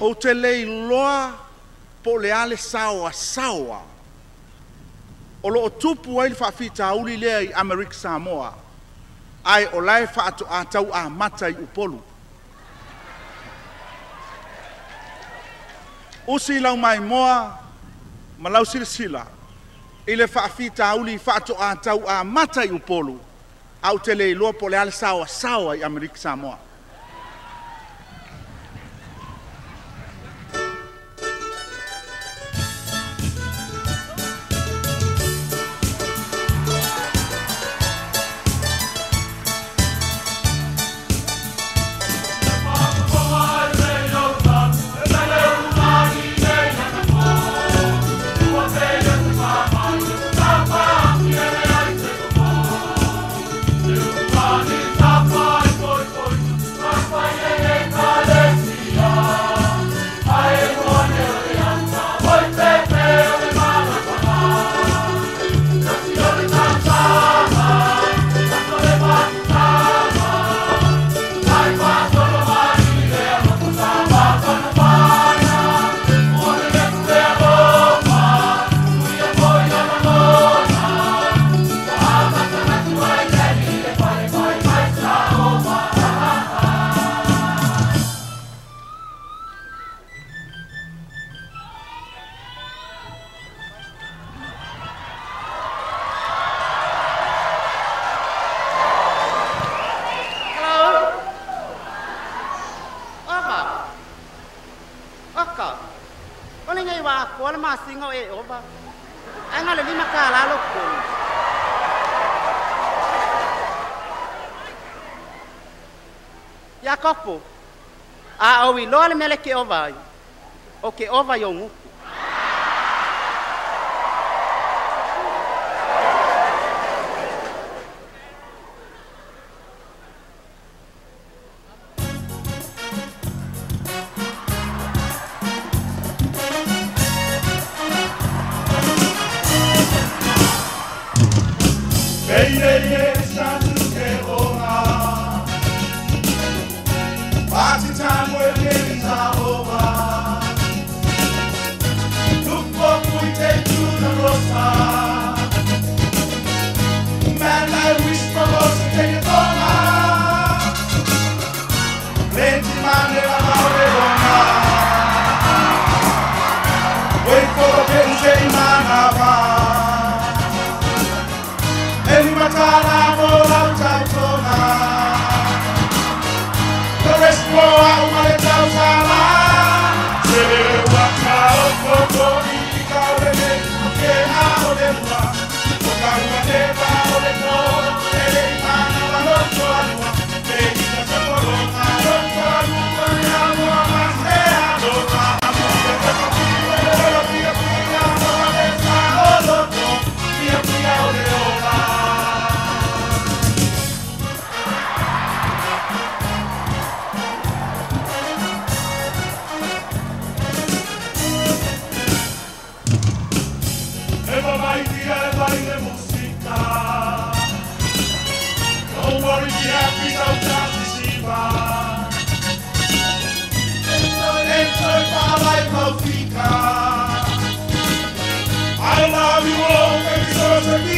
o te lei loa po le ale saoa saoa. O lo o tupu ai le whaafita uli lea i Amerika Samoa. Ai o lai whaato a tau a mata i upolu. Usi lau mai moa, ma lau sila. I le whaafita uli whaato a tau a mata i upolu. Au te lei loa po le ale saoa saoa i Amerika Samoa. Kopo. A owi loa le mele ke ovai. O ke ova yo nguku. Party time where days are over. Look what we take to the roadside. Man, I wish for us to take it over. Plenty man, around the corner. Wait for the pension man, any matana for out of Mo a uma le tau sala Se le waka o koko I ka o le me Ke a o le mua O ka ua te pa o le no E le I mana wa loto alua Te I ka se poronga loto alua E a mua ma se a loto Amu ke te papiwe Olo pia pia O a le sa o loto Pia pia o le ola Don't worry, be happy, don't have to see Enjoy my life, Rafika. I love you all, baby, so to be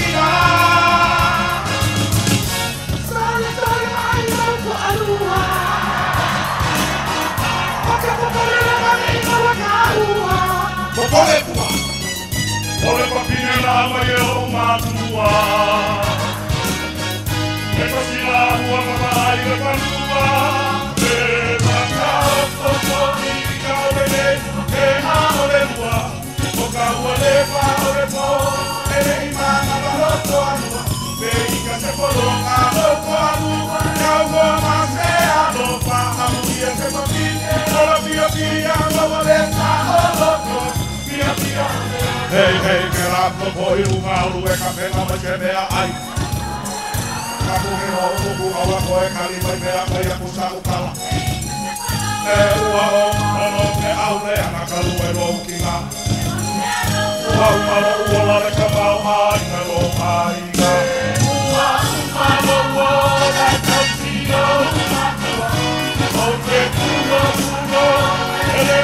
Sorry, I love for Alua. Ole papine la mai o matua. E così la tua mamma e panua. E basta o mica o bene che amo le tua. O cavo le fa o le po. E le imana balotto a lua. Veica se polonga lotto a lua. Cavo ma se a lopa. A muia se papine. Olo pia pia. Olo le fa o lotto. Hei, hei, me rato poi unga alue ka pena ma ke mea ai. Ka puhe o uku awa koe kari mai mea kai a kusa ukala. E ua o ono te aure ana ka lue ro kinga. Ua umalo uola le ka mau ai na lo ai ka. Ua umalo uola ka tino umakawa. O te kuno kuno, ele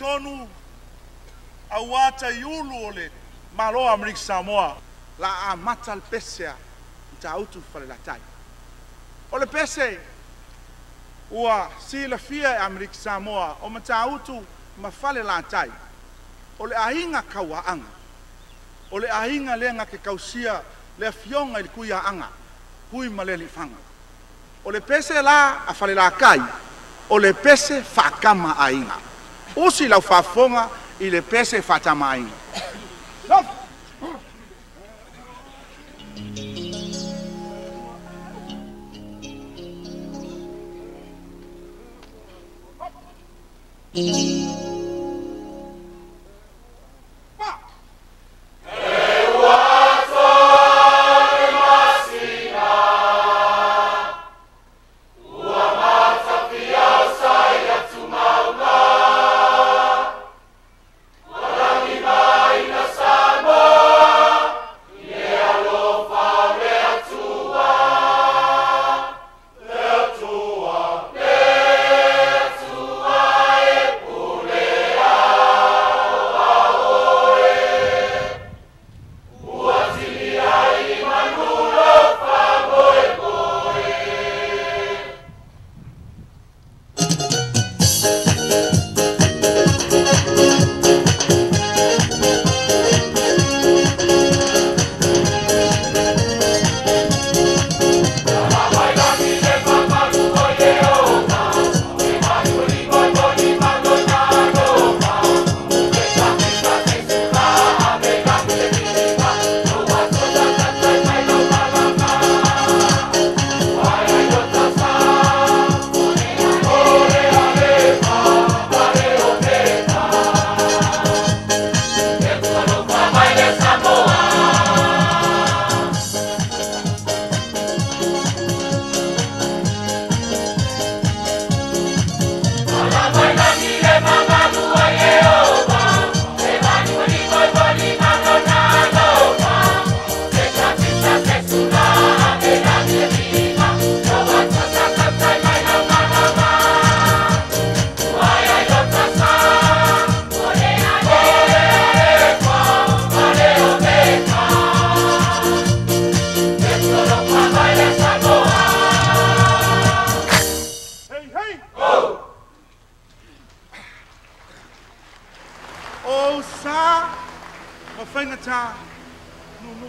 Tonu awata yulu ole malo Amerika Samoa la amata al pesea tautu fale la tai ole pese ua si la fia Amerika Samoa o matautu ma fale la tai ole ahinga kawaanga ole ahinga lenga ke kausia le fionga il kuia anga hui maleli fanga ole pese la afale la kai ole pese fakama ainga usi lau fafonga i le pese fatamai. Pule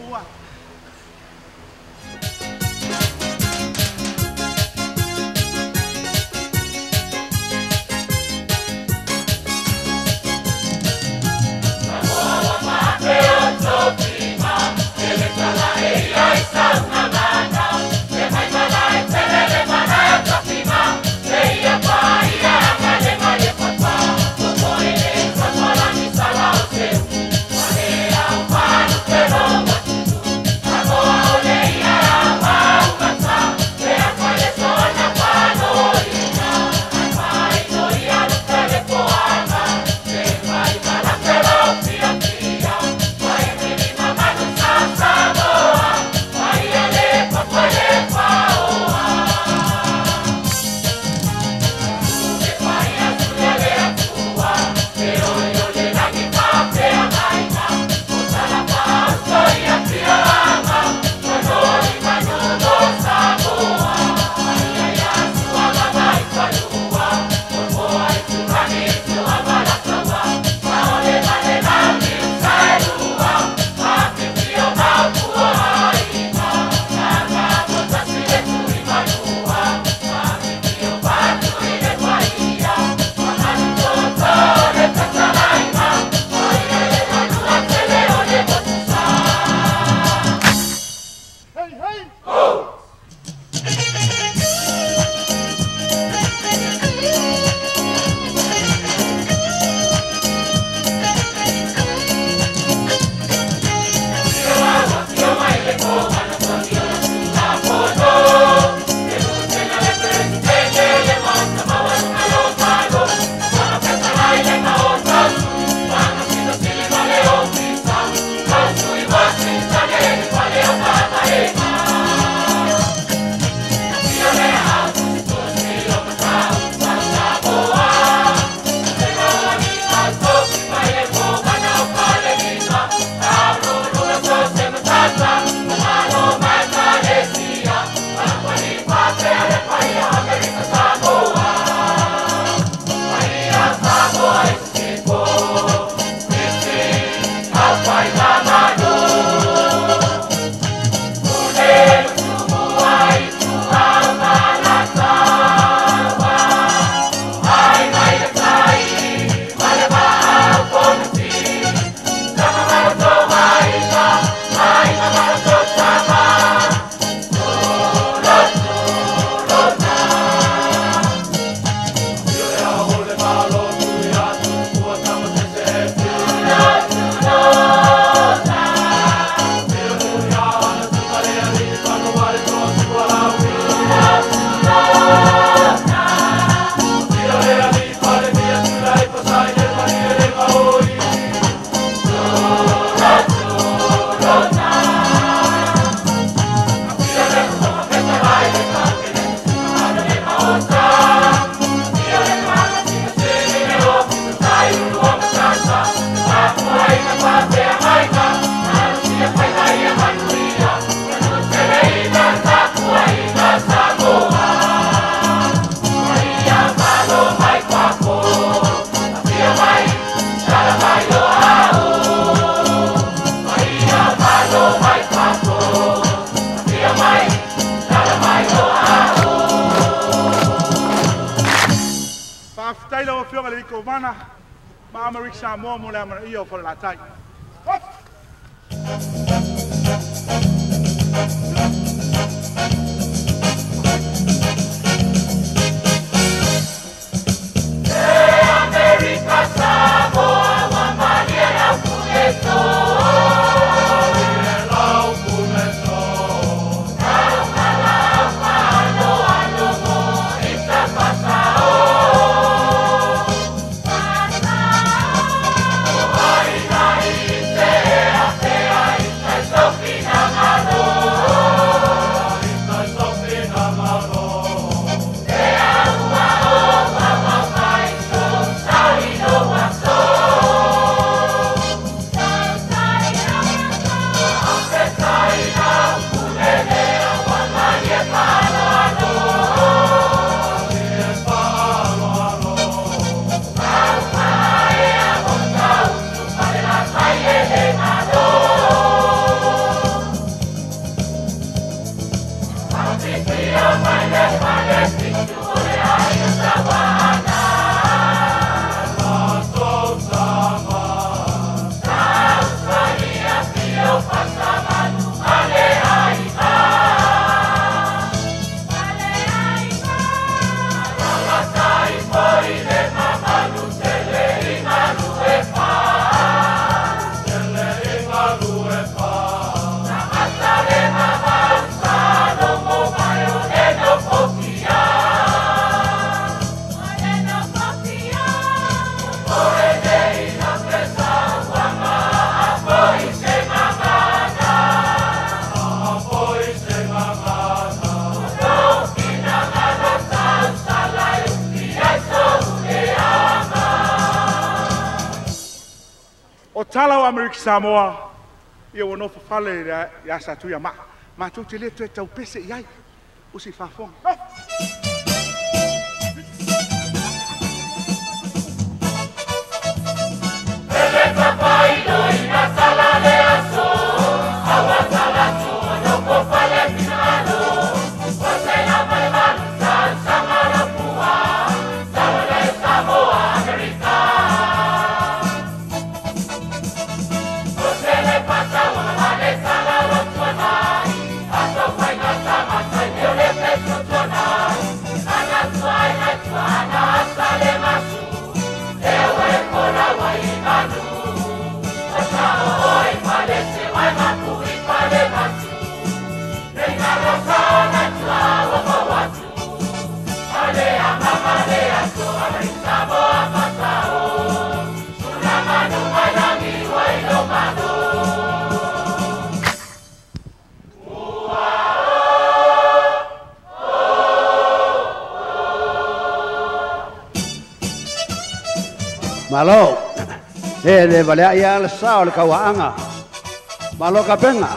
tua. Taylor fio le ko mana ma America Samoa mo le amana io for la tai. America Samoa wa mania la puesto. Ay, ay, ay, ay, ay, ay, Talau Amerika Samoa, ia wono fale ya satu ya ma tu te le tu tau pese iai, usi fafong. Ele papai doi na sala le aso, awa sala tu no ko fale pinalo, você na vai malusa samara pua, sala le Samoa Amerika. Você le pasa una le sala lo tuanai, aso fai na sama sai eu le peso tuanai, ana tuana sale masu, eu e kona wai manu. Oi, parece vai mapu e pare machu. Venga rosa na tua wawatu. Ale amama le aso Amerika boa pasao. Suna manu manami wai lo manu. Malo, le vale ya le sao le kawaanga. Malo kapenga.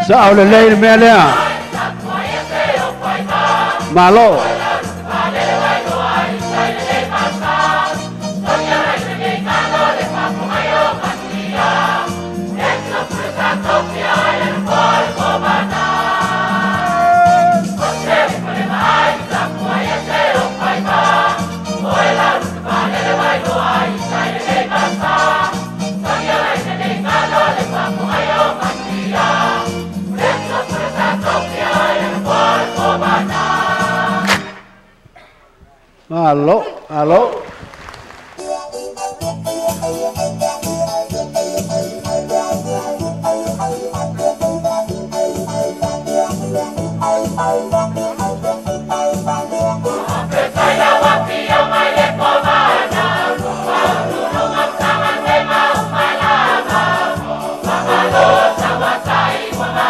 Sao le lei me lea. Malo. Aló, aló. Wama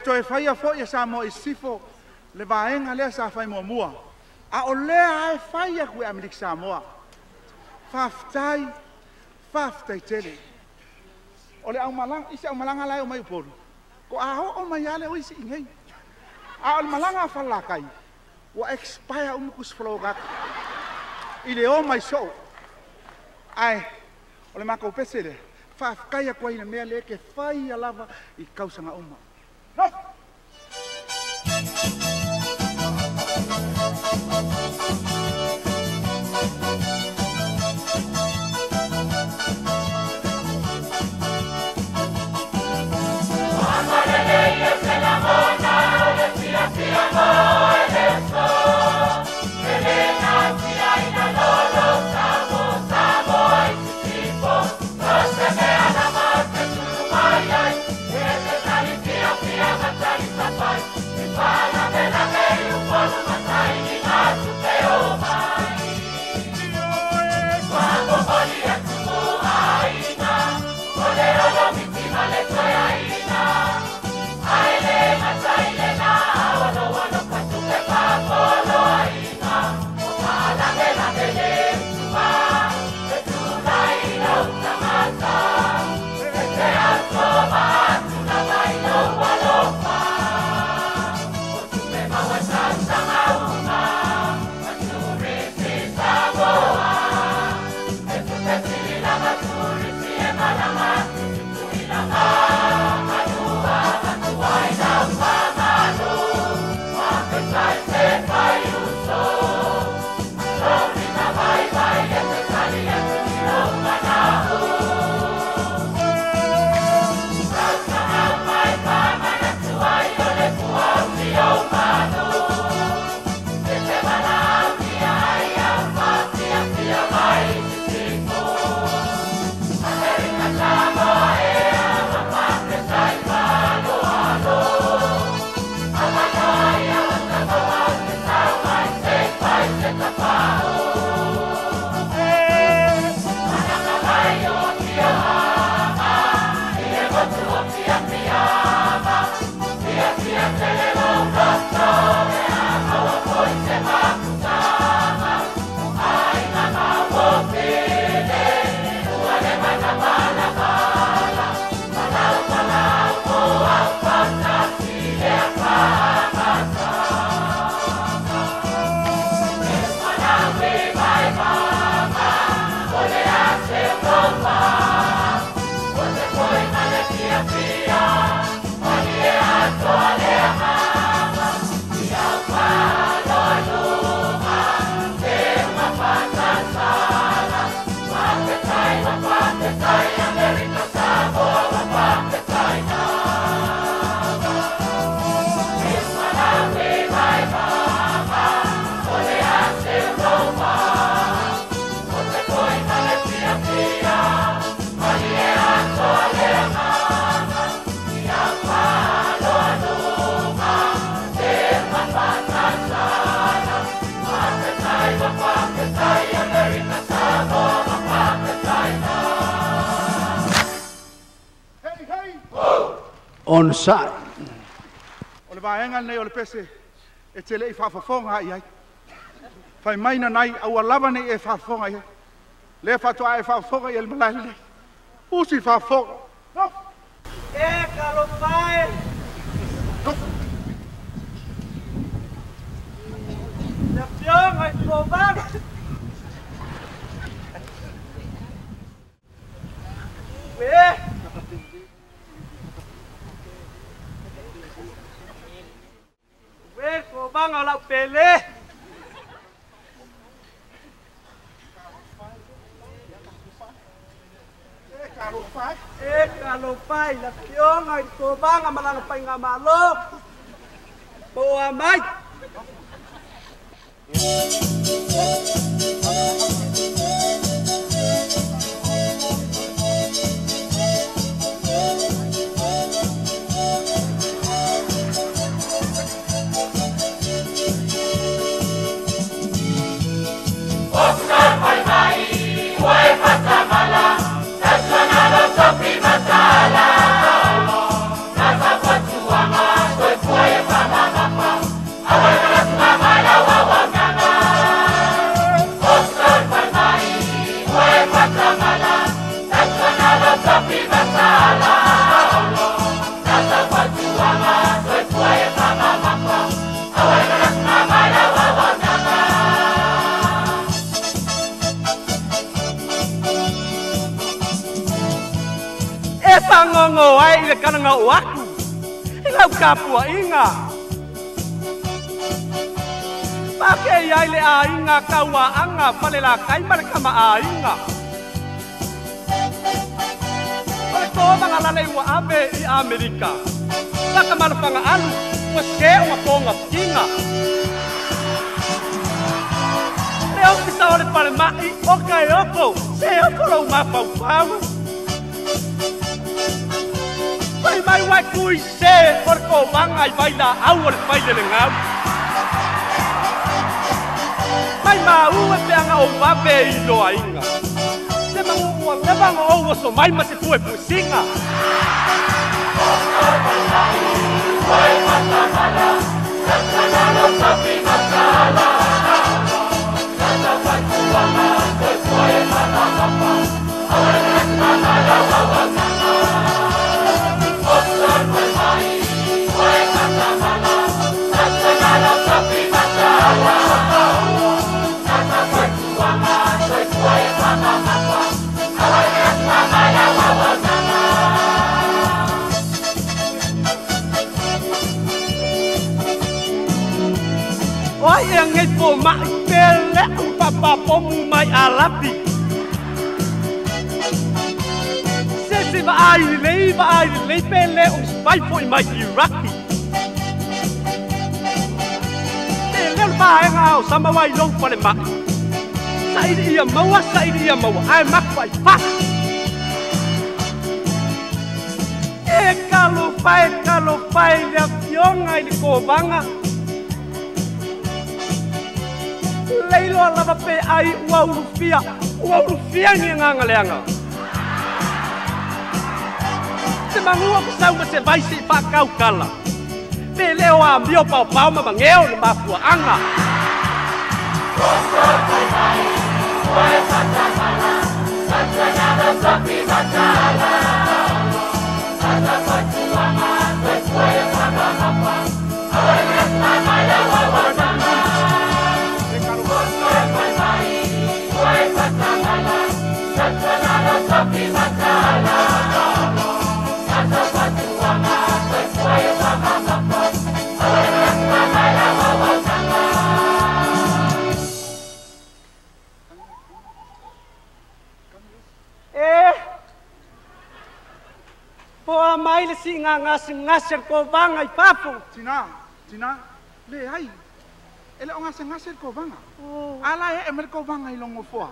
toe whaia fo ia sa mo i sifo le vaenga lea sa whai mua. A o lea e whaia kue Amerika Samoa. Whaftai tele. O le au malanga, isi au malanga lai o mai uporu. Ko a ho o mai ale o isi ingei. A o malanga whalakai. Wa expire umukus whalogaka. I le o mai so. Ai, o le mako pesele. Whafkai a kua ina mea le ke whaia lava i kausanga uma. No! On side. O le vaenga nei o le pese e te lei whafafonga i ai. Whai maina nai au alava nei e whafafonga i ai. Le whatoa e whafafonga i al malai lei. Usi whafafonga. No! E kalopai! No! Na pionga i kovanga! Kovanga la pele! E kalopai, na pionga i kovanga malanga pai ngā malo! Boa mai! Nasa watu wa mato Pangongo ai le kananga o aku. Ilau kapua inga. Pake ai le a inga kaua anga palela kai markama a inga. Pale ko mga lalay wa ave I Amerika. Saka malapanga alu, waske o ponga inga. Leo pisa ole pale mai okai oko, se oko lo mapau pau. Mai wai kui se porko bangai baila awar baile lengau. Mai mau e peanga o vape I loa inga. Se mangu ua levanga o waso mai ma se fue pusinga. Yang itu mak pelek papa pomu mai alapi. Sesi ba ai lei pelek uns pai foi mai Iraqi. Pelek ba ngau sama wai long pale mak. Sai dia mau ai mak pai pak. Kalau pai dia yongai di kobanga. Leilo lava pe ai ua urufia ni nganga leanga. Se mangua ko sau ma se vai se pa kau kala. Pe leo a mio pau ma mangeo le mafua anga. Poa mai le si ngasir ko banga I papu. Tina, le ai. Ele o ngasir ko banga. Ala e emer ko banga I longo foa.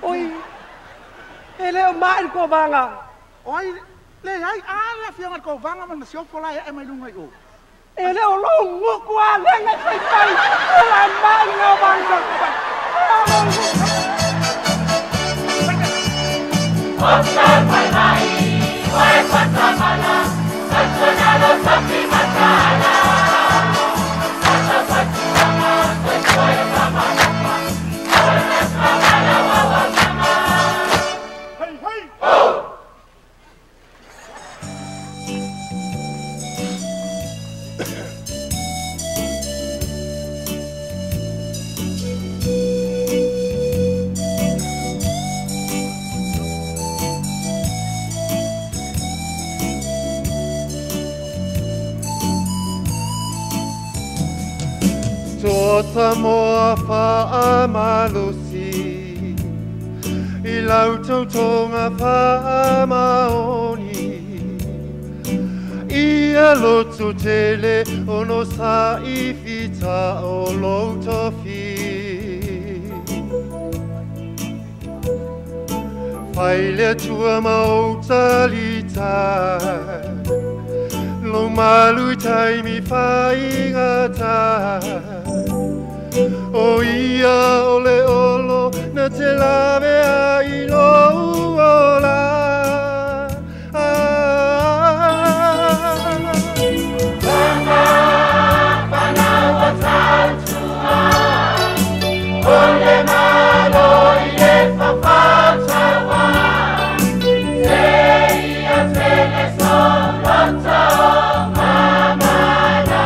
Oi. Ele o mai ko banga. Oi, le ai ala fianga ko banga man sio fola e emer lunga I o. Ele o longo ko ala ngai pai. Ala mai no banga. Tota moa whaamalusi I lautou tonga whaamaoni Ia lotu tele ono sa I fita o lotofi Whaile tua mautalita Lo malu taimi whaingata O ia ole olo na te lawe a I lou ola Pana o tautua O le malo I le whawhatawa Te ia tele solata o mamana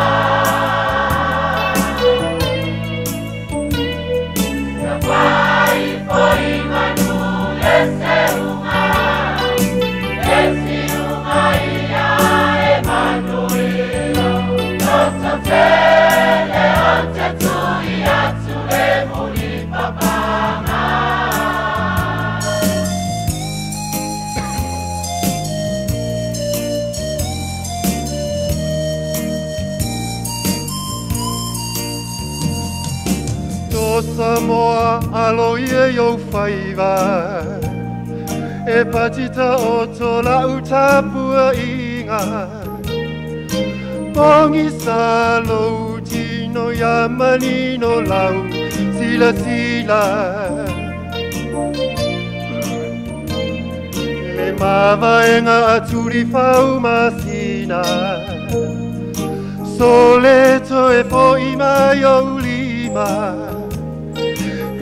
Vai foi alo ye yo faiva e patita o tola utapua inga Pongi salo tino yamani no lau sila sila Le mava enga aturi fau masina Soleto e poi mai lima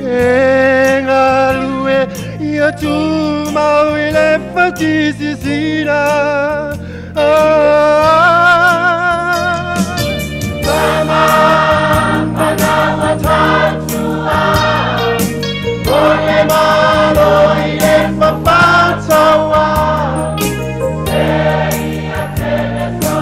Enga lue ia tu mau ile fatisi sina Mama panawa tatua Ole malo ile fafatawa Seia teleso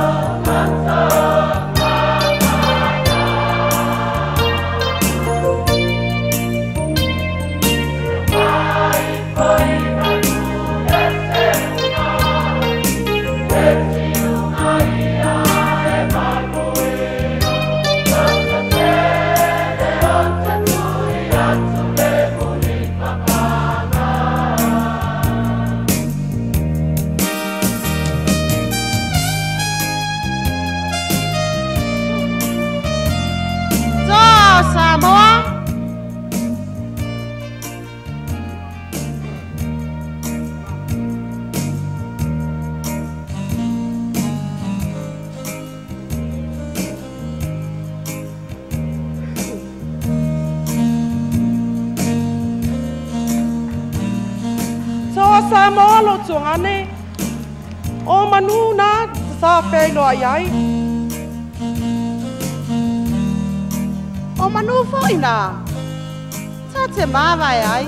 Samoa lo tuhane o manuna sa felo ai o manu foi na sa te mava ai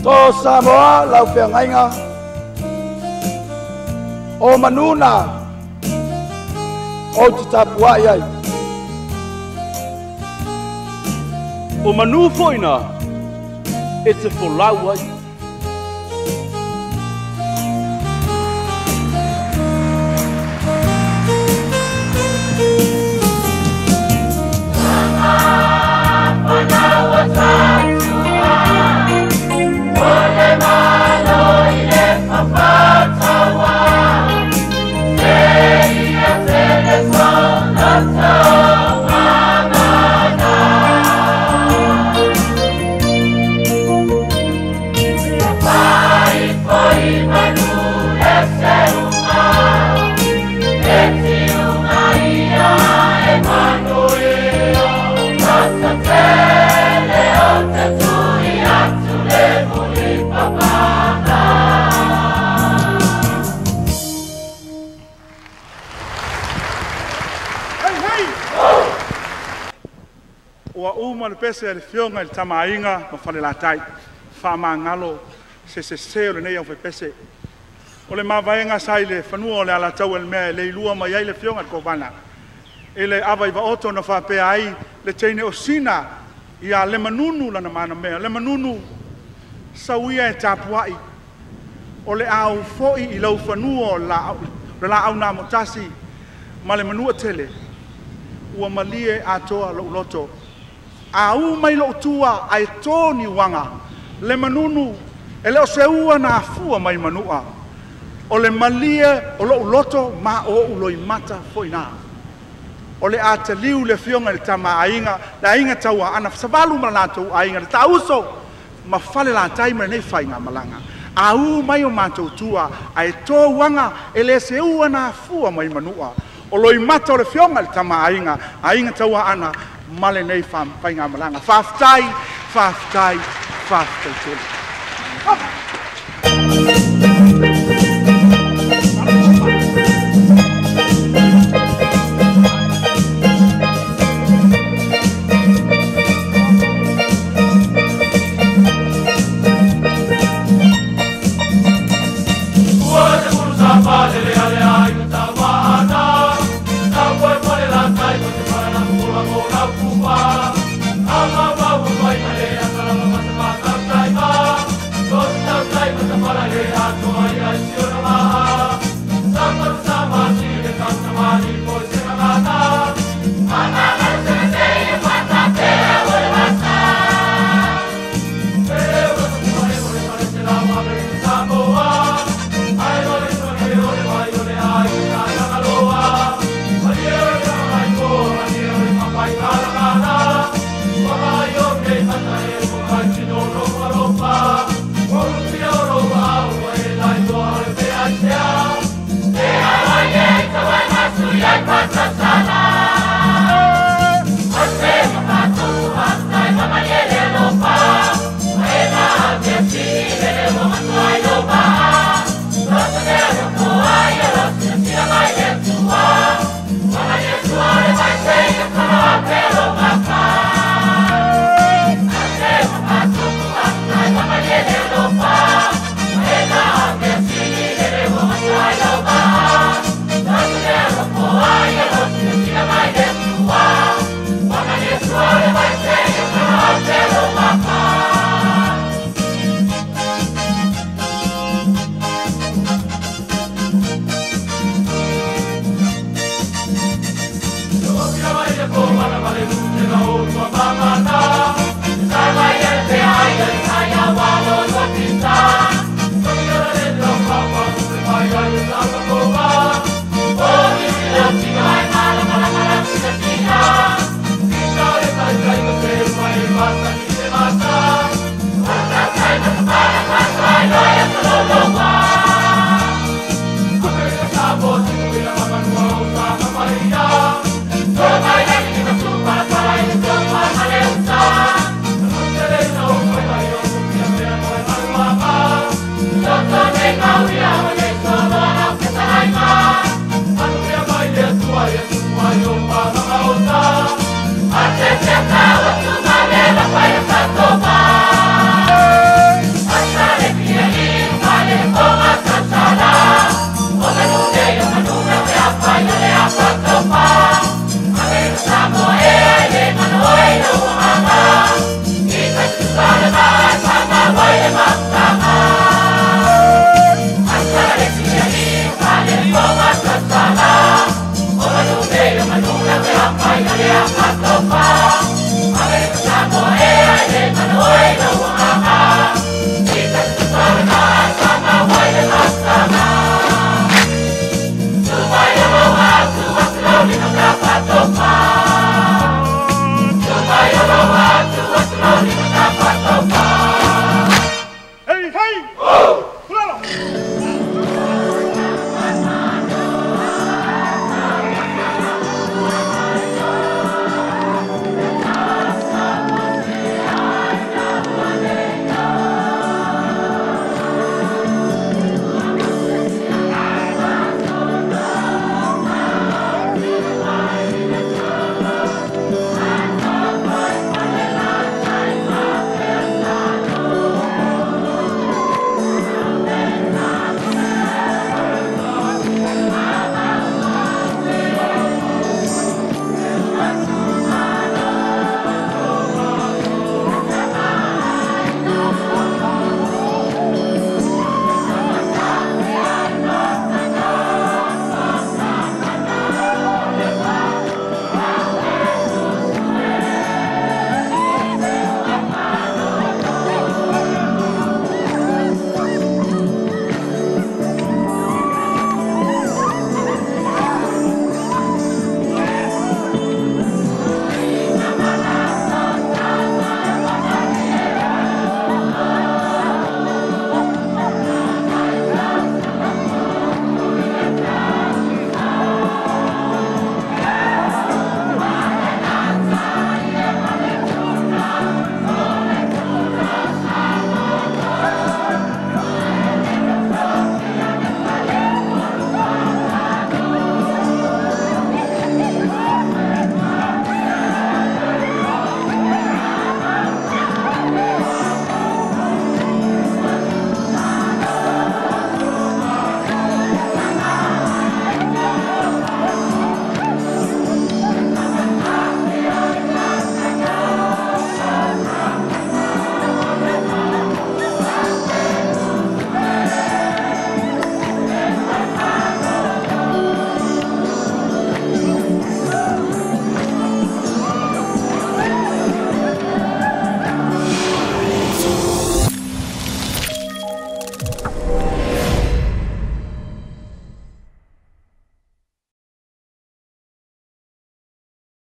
To Samoa lau pengainga o manuna o te tapua ai O manu foi na e te wholau ai. Le pese le fionga le tamainga ma fale la tai fa mangalo se le nei o fe pese o le mavaenga sai le fanua le ala tau el me le lua mai ai le fionga ko bana ele ava iva oto na fa pe ai le tene osina ia le manunu la na mana me le manunu sauia e tapuai o le au foi i lau fanua la au na motasi ma le manua tele ua malie atoa lo loto au mai lo tua ai toni wanga le manunu ele o se ua na fua mai manua o le malie o lo loto ma o uloi mata foina o le ataliu le fionga le tama ainga la inga taua ana savalu malato ainga le tauso ma fale la taima nei fainga malanga au mai o mato tua ai to wanga ele se ua na fua mai manua o loi mata o le fionga le tama ainga taua ana male nei fam fainga malanga faftai tele